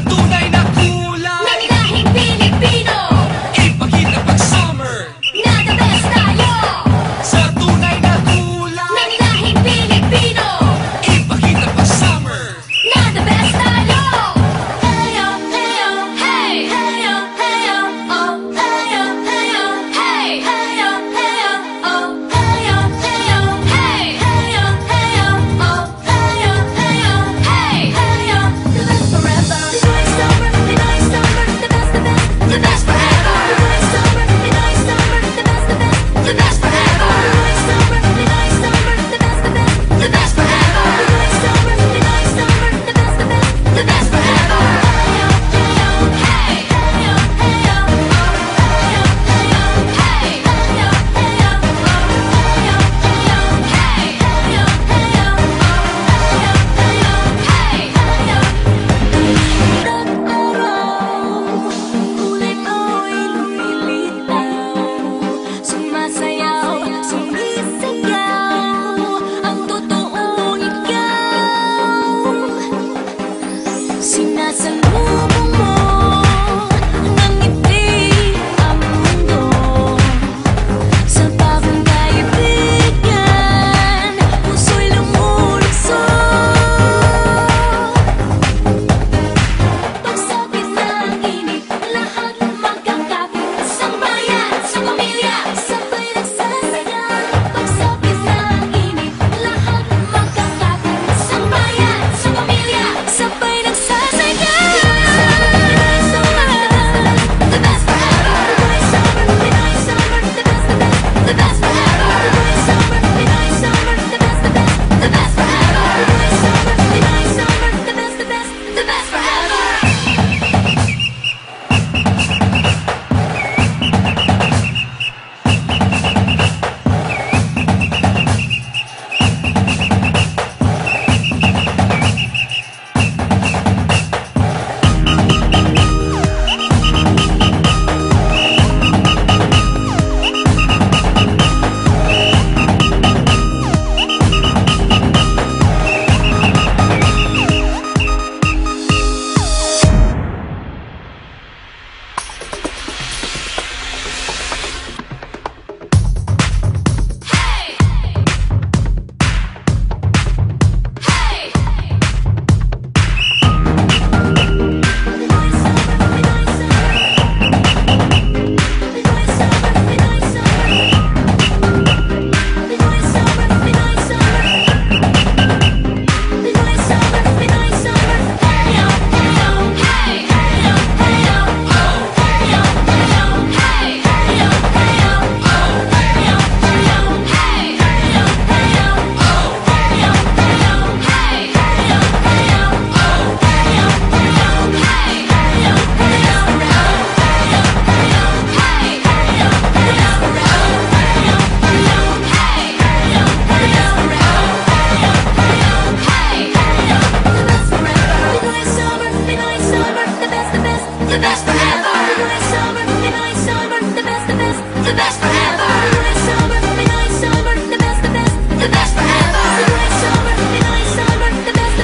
tunay na kulang ng lahing Pilipino. Ipakita pag summer Na the best tayo. sa tunay na kulang Ng lahing Pilipino. Ipakita pag summer Na the best tayo. Heyo, heyo, hey. Heyo, heyo, oh. Heyo, heyo, hey. Heyo, heyo, oh. Heyo, heyo, hey. Heyo, heyo, oh. Heyo, heyo, hey. Heyo, the best forever. Pinoy summer, Pinoy summer, the best, the best forever. Pinoy summer, Pinoy summer, the best, the best forever. Pinoy summer, Pinoy summer, the best, the best forever. Pinoy summer, Pinoy summer, the best, the best forever. Heyo, heyo, hey. Heyo, heyo, oh. Heyo, heyo, hey. Heyo, heyo, oh. Heyo, heyo, hey. Heyo, heyo, oh. Heyo, heyo, hey. Araw, kulay mo'y lumilitaw. Sumasayaw, sumisigaw, ang totoong ikaw. Sinasalubong mo ng ngiti ang mundo. Sa bagong kaibigan, puso'y lumuluksod. Pagsapit ng init, lahat magkakapit. Isang bayan, sa pamilya, sabay nagsasayaw. Pagsapit ng init, lahat magkakapit. Isang bayan, sa pamilya, sabay nagsasayaw. Pinoy summer, the best forever. Pinoy summer, Pinoy summer, the best, the best forever. Pinoy summer, Pinoy summer, the best, the best forever. Pinoy summer, Pinoy summer, the best, the best forever. Hey! Hey! Pinoy summer, Pinoy summer. Pinoy summer, Pinoy summer. Pinoy summer, Pinoy summer. Pinoy summer, Pinoy summer. Heyo, heyo, hey. Heyo, heyo, oh. Heyo, heyo, hey. Heyo, heyo, oh. Heyo, heyo, hey. Heyo, heyo, oh. Heyo, heyo, hey. Heyo, heyo, oh. Heyo, heyo, hey. Heyo, heyo, oh. Heyo, heyo, hey. Heyo, heyo, oh. Heyo, heyo, hey. Heyo, heyo, oh. Heyo, heyo, hey. Heyo, the best forever. Pinoy summer, Pinoy summer, the best, the best forever. Pinoy summer, Pinoy summer, the best, the best forever. Pinoy summer, Pinoy summer, the best, the best forever. Pinoy summer, Pinoy summer, the best,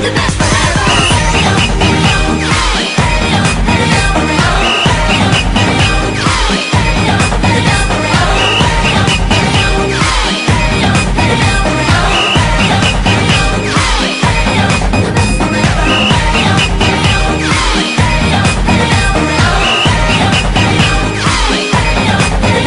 the best forever. Heyo, heyo, hey. Heyo, heyo, oh. Heyo, heyo, hey. Heyo, heyo, oh. Heyo, heyo, hey. Heyo, heyo, oh. Heyo, heyo, hey. Heyo, the best forever. Heyo, heyo, hey. Heyo, heyo, oh. Heyo, heyo, hey. Heyo, heyo,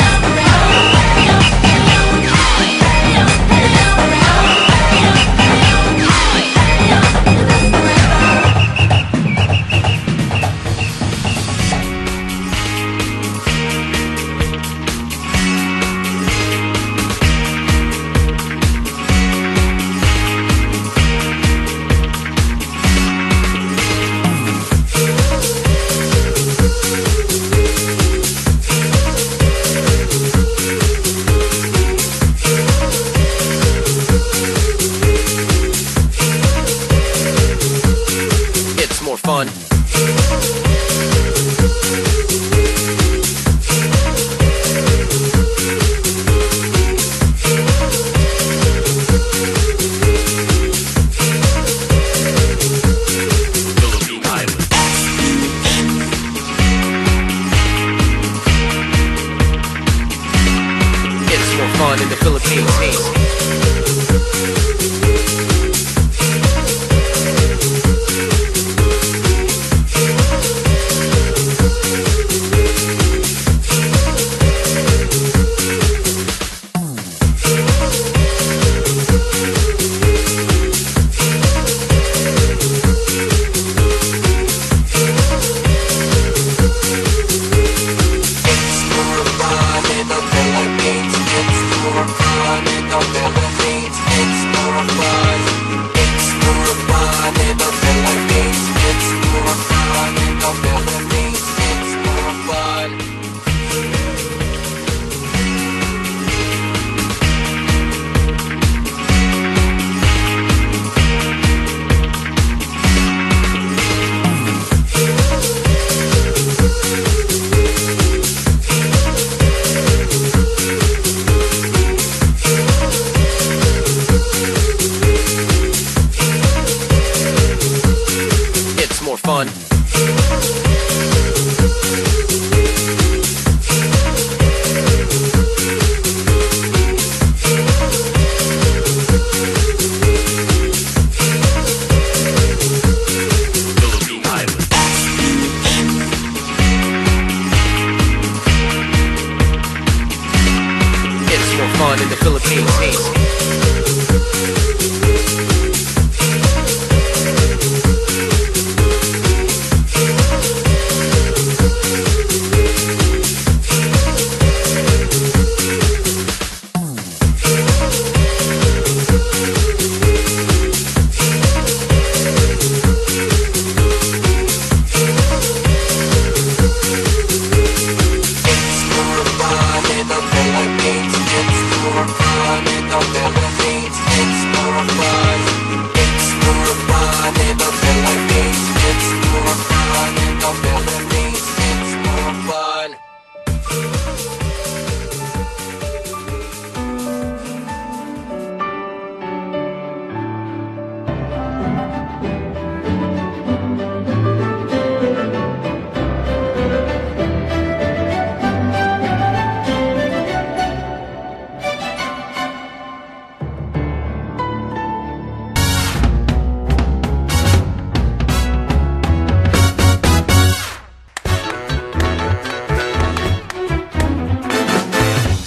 more fun. Philippine Island. It's more fun in the Philippines.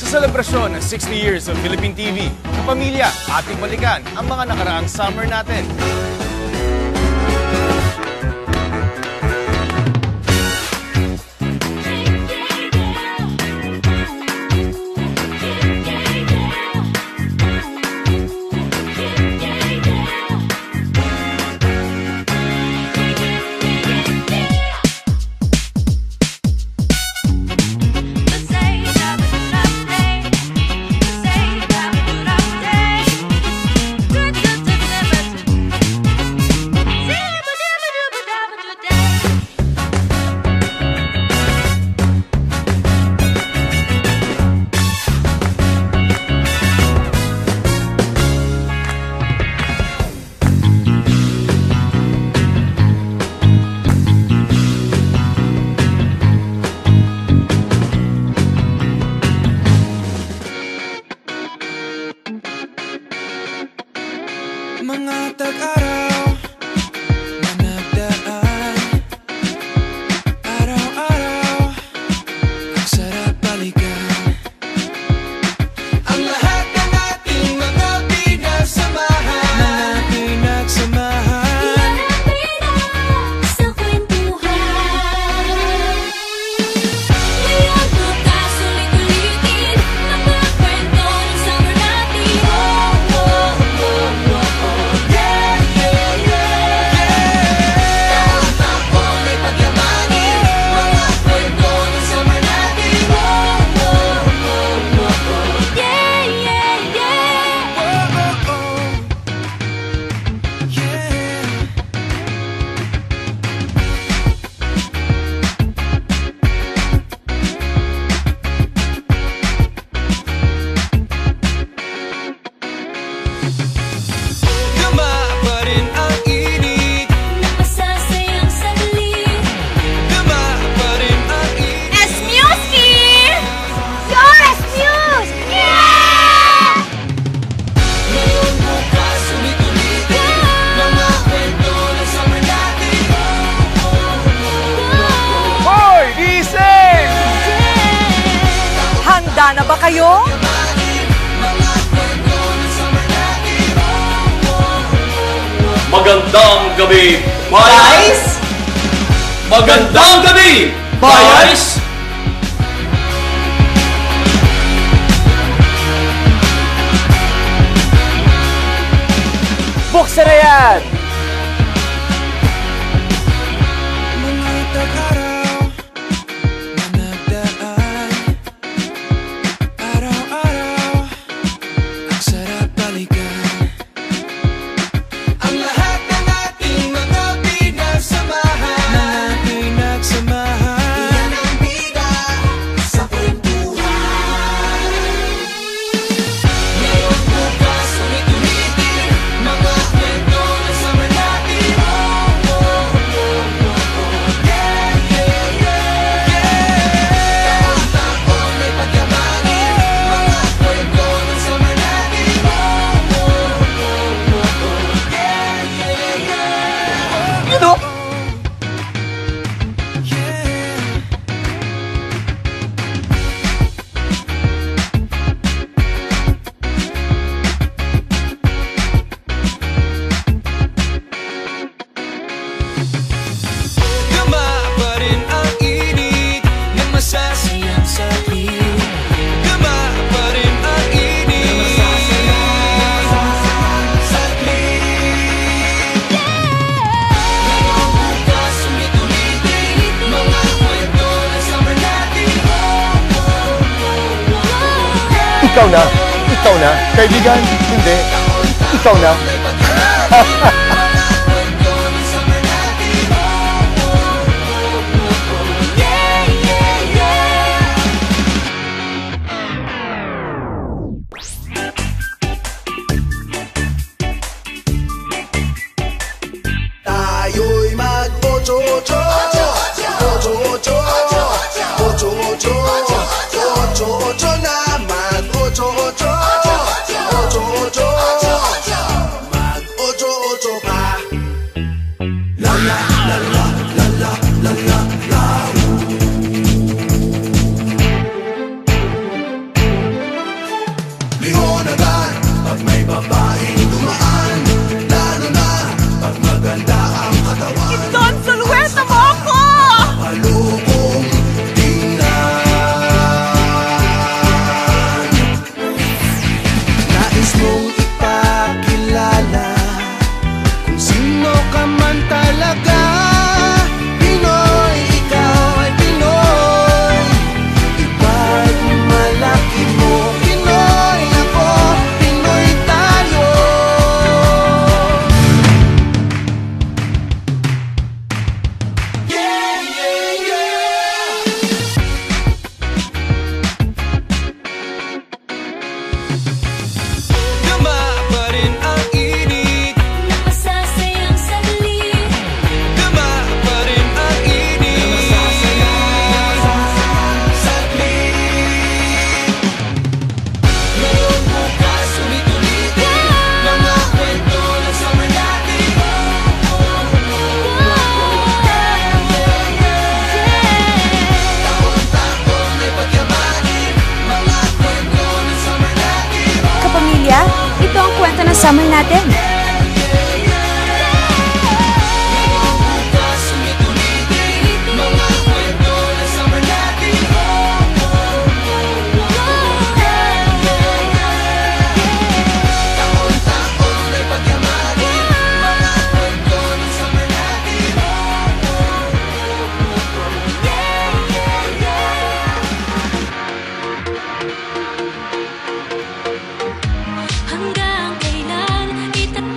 Selebrasyon ng 60 years of Philippine TV. Kapamilya, ating balikan ang mga nakaraang summer natin. Mga tag-araw na nagdaan, araw-araw ang sarap balikan. Ang lahat ng ating mga pinagsamahan, Yan ang bida sa kwentuhan. Ngayon bukas ulit-ulitin ang mga kwento ng summer natin. Handa na ba kayo? Magandang gabi, Bayais! Magandang gabi, Bayais! Buksan na yan! mga tag-araw na nagdaan, araw-araw ang sarap balikan. Ang lahat ng ating mga pinagsamahan, yan ang bida sa kwentuhan. Ngayon bukas ulit-ulitin mga kwento na sa Gama pa rin ang init ng masasayang saglit. Gama pa rin ang init ng masasayang saglit. Ngayong bukas sulit-ulitin mga kwento ng summer natin. Ikaw na, kaibigan, hindi, ikaw na. Tayo'y mag-ocho-ocho, ocho-ocho, ocho-ocho, ocho-ocho na mag-ocho-ocho, ocho-ocho, mag-ocho-ocho ka. La la la la la la la la la. Lihonagan pag may babaeng dumaan, lalo na pag maganda ang katawan. Don Sulueta mo ako! Palukong tingnan. Nais mong ipakilala kung sino ka man talaga. Pinoy, ikaw ay Pinoy. Iba't malaki mo. Pinoy ako, Pinoy tayo. Yeah, yeah, yeah. Gama pa rin ang init. Napasasayang saglit. Gama pa rin ang init ng masasayang saglit. Ngayong bukas ulit-ulitin mga kwento ng summer natin. Taon-taon ay pagyamanin mga kwento ng summer natin. Kapamilya, ito ang kwento ng summer natin. Ngayong bukas ulit-ulitin mga kwento ng summer natin. Taon-taon ay pagyamanin mga kwento ng summer natin. Hanggang kailan itatapos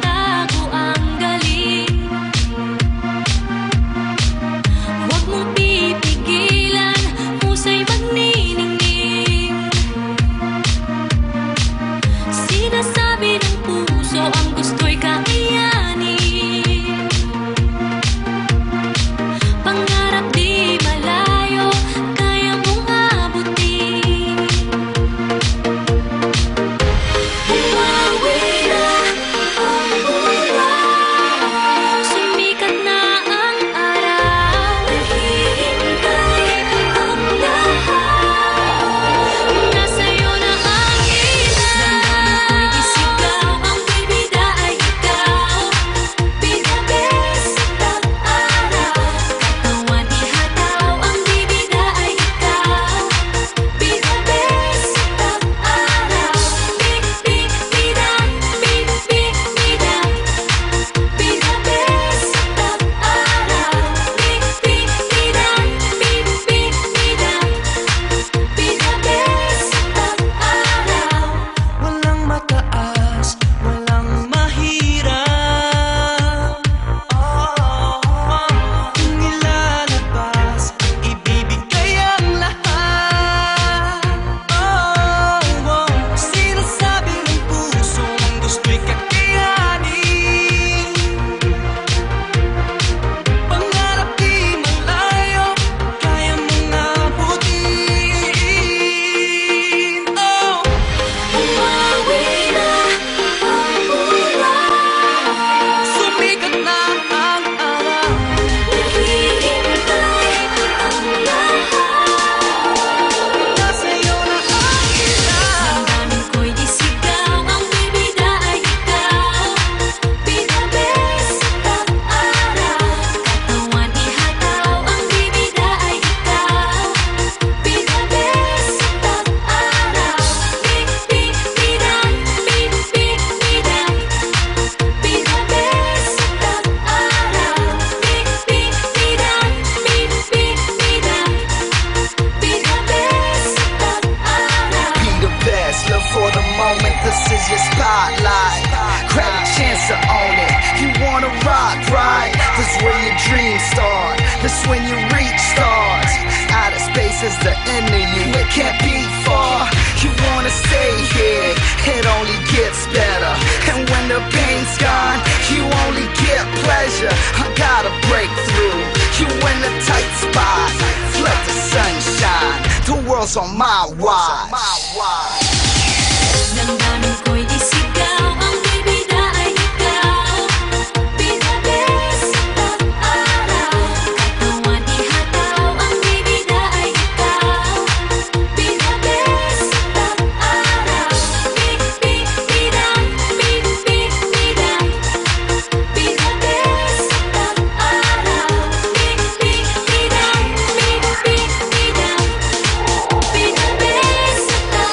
dreams start. That's when you reach stars. Outer space is the end of you. It can't be far. You wanna stay here. It only gets better. And when the pain's gone, you only get pleasure. I gotta break through. You in the tight spot. Let the sunshine. The world's on my watch. Damdamin ko'y isigaw, ang bibida ay ikaw. Pinabes at araw, katawan ihataw, ang bibida ay ikaw. Pinabes at araw, bibida, bibida. Pinabes at araw, bibida, bibida. Pinabes at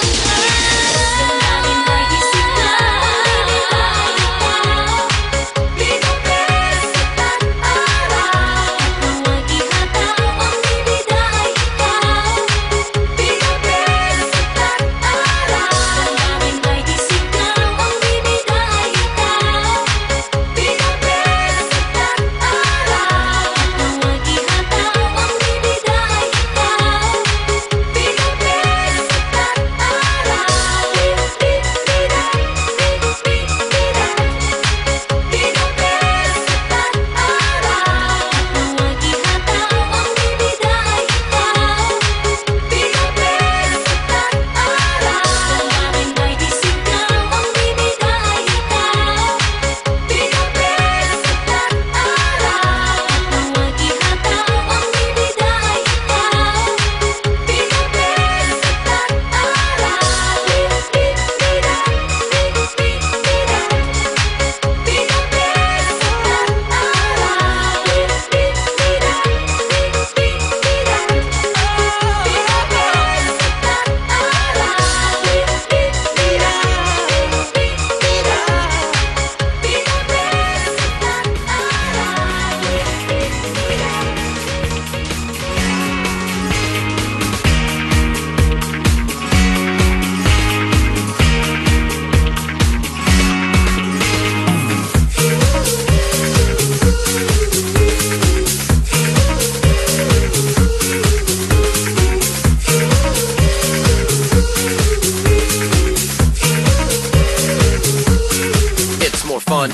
fun.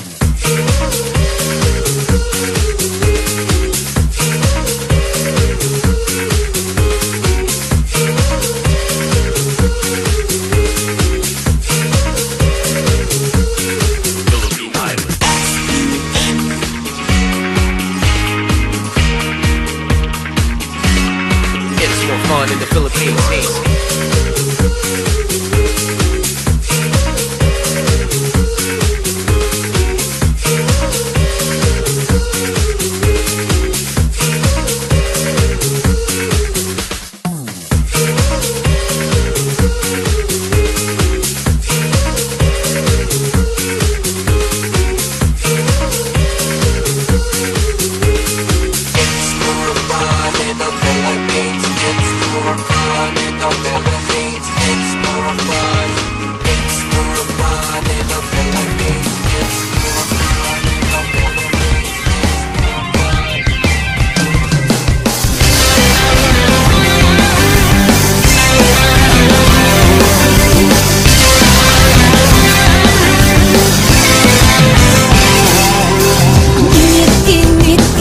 Philippine Island. It's more fun in the Philippines.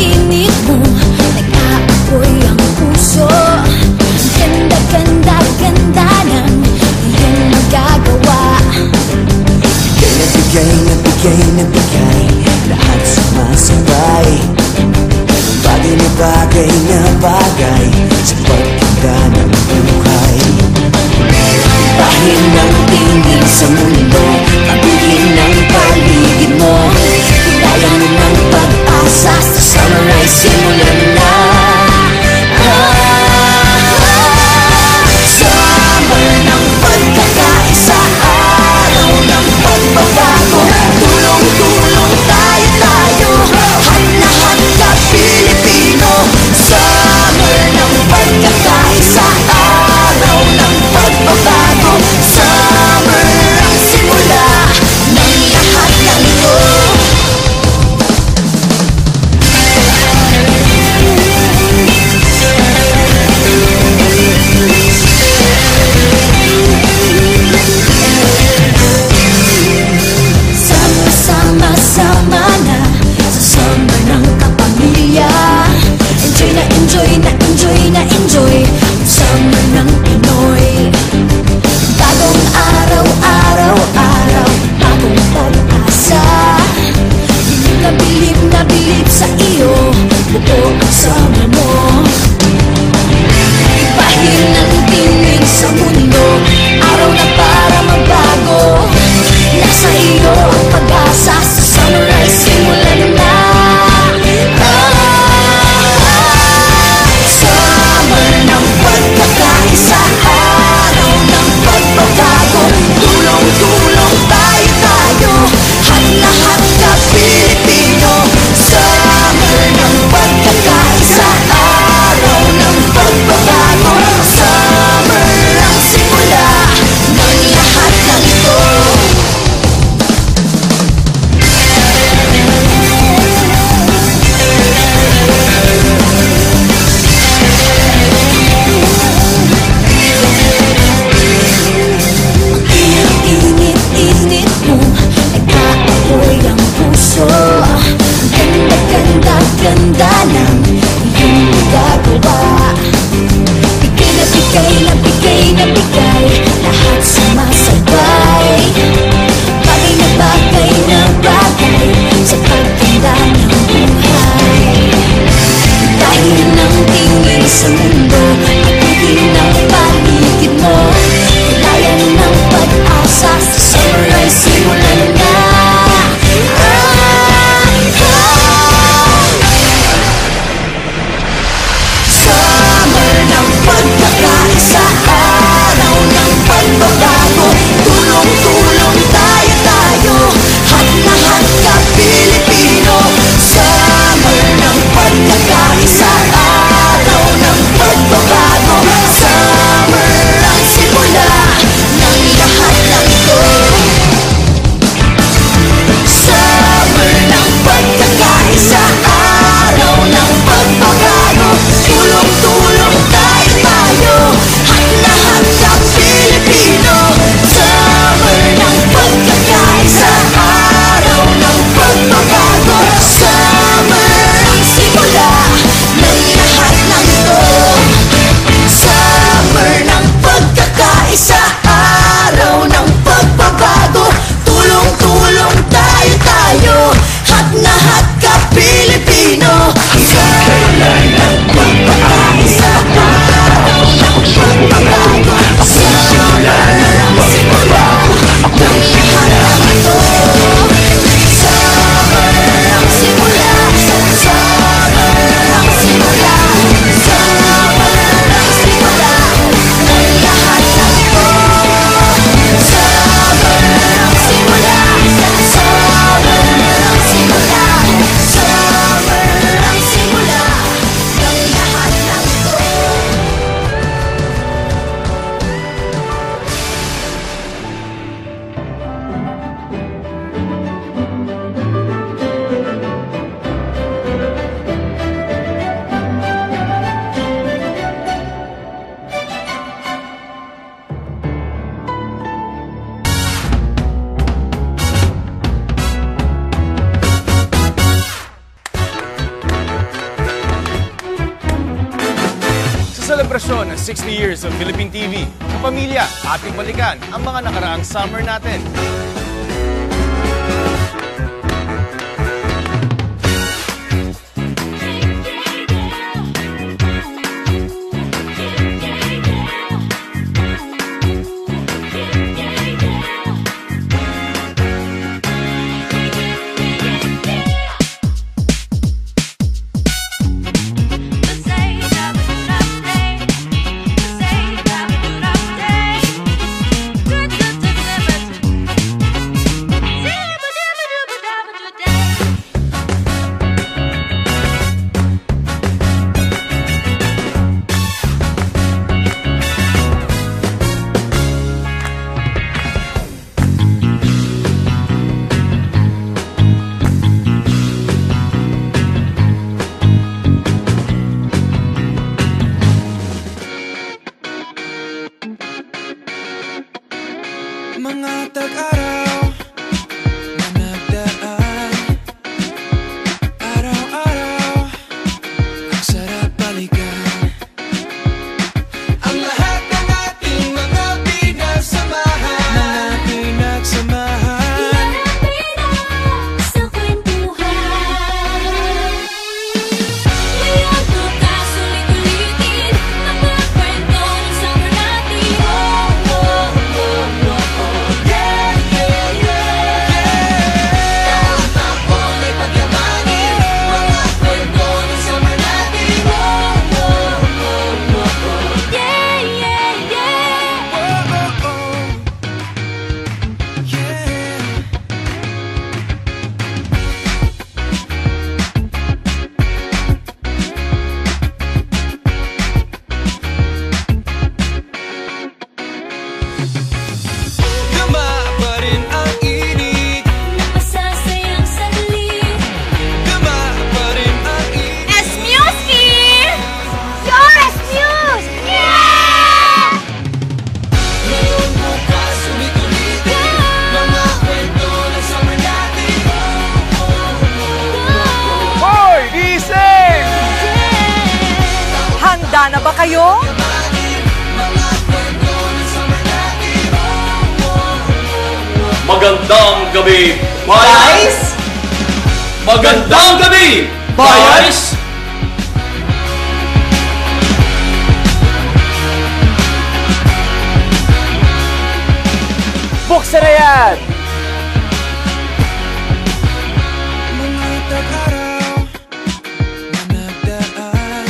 Init mo, nag-aapoy ang puso. Ganda ng iyong magagawa. Nabigay lahat sumasabay. Bagay na bagay sa pagkanda ng buhay. Ibahin ng tingin sa mundo, pabigin ng paligid mo. Ilayan mo ng pag-asa sa sunrise, simulan na. Summer ng pagkakaisa, araw ng pagbabago. Tulong-tulong tayo, lahat ka Pilipino. Summer ng pagkakaisa, araw ng pagbabago. Summer ang simula ng lahat ng ito. Selebrasyon ng 60 years of Philippine TV. Kapamilya, ating balikan ang mga nakaraang summer natin. Mga tag-araw na nagdaan, araw-araw ang sarap balikan. Ang lahat ng ating mga pinagsamahan, Yan ang bida sa kwentuhan. Ngayon bukas ulit-ulitin ang mga kwento ng summer natin. Tapon ay pagyamanin, mga kwento ng summer natin. Yeah, yeah, yeah. Gama pa rin ang init, Napasasayang saglit. gama pa rin ang init. Esmuski! You're Esmus! Yeah! Ngayon bukas ulit-ulitin mga kwento ng summer natin. Hoy, gising! Handa na ba kayo? Mga kwento ng summer natin. Magandang gabi, Bayers! Magandang gabi, Bayers! Buksan na yan! Mga tag-araw na nagdaan,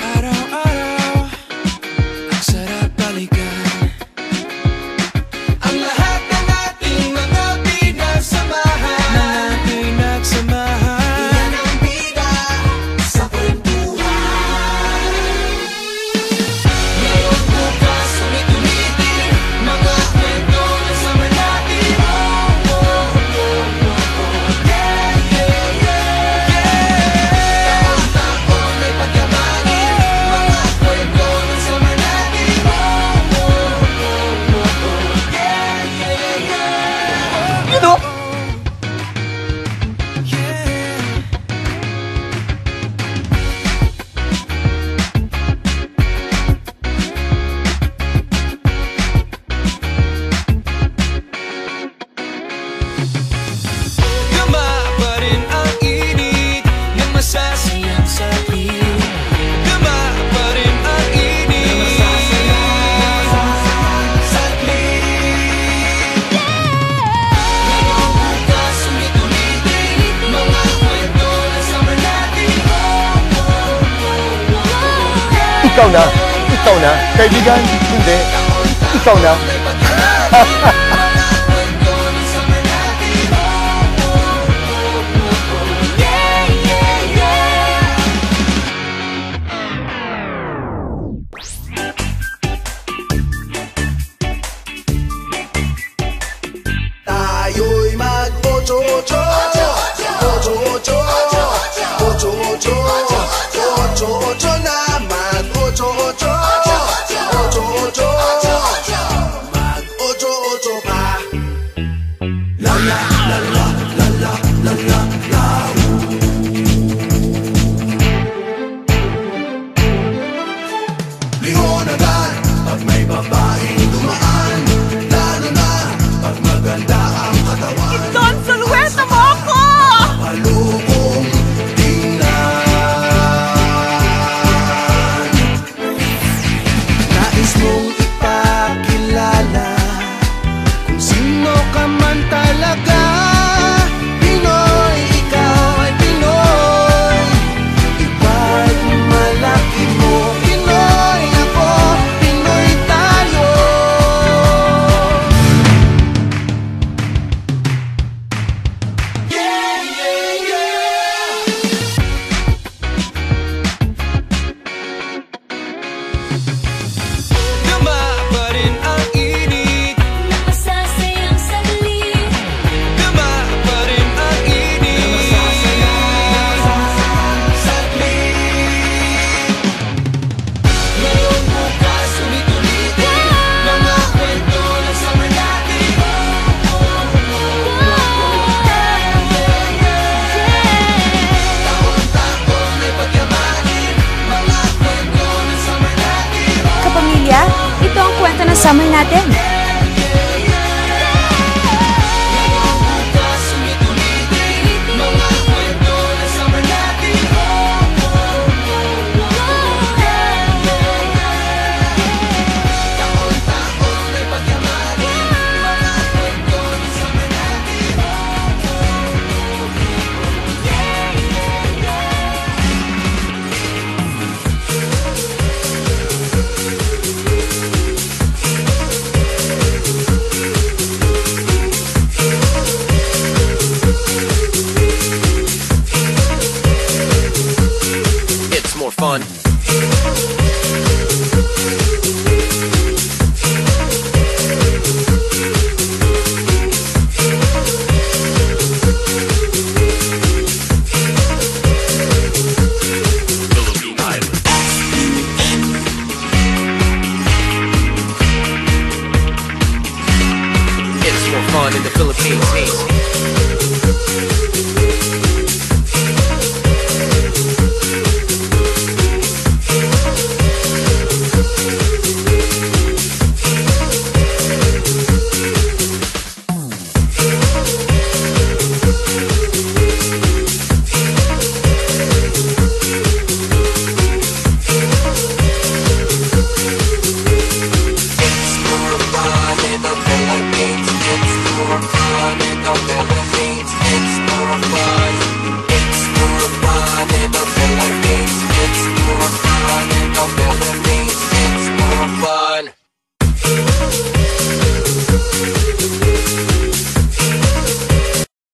araw-araw ang sarap balikan. Ang lahat ng ating mga pinagsamahan, yan ang bida sa kwentuhan. Ngayon bukas ulit-ulitin mga kwento ng summer natin. Tapon ay pagyamanin, mga kwento ng summer natin. You know? Gama pa rin ang init ng masasayang saglit. Gama pa rin ang init ng masasayang saglit. Ngayon bukas ulit-ulitin mga kwento ng summer natin. Ikaw na! Ikaw na! Kaibigan, hindi. Ikaw na! Kwento ng summer natin. Yeah, yeah, yeah. Tayo'y mag-ocho-ocho Ocho-ocho Ocho-ocho Ocho-ocho na mag-ocho-ocho Ocho-ocho Mag-ocho-ocho summer natin. It's more fun.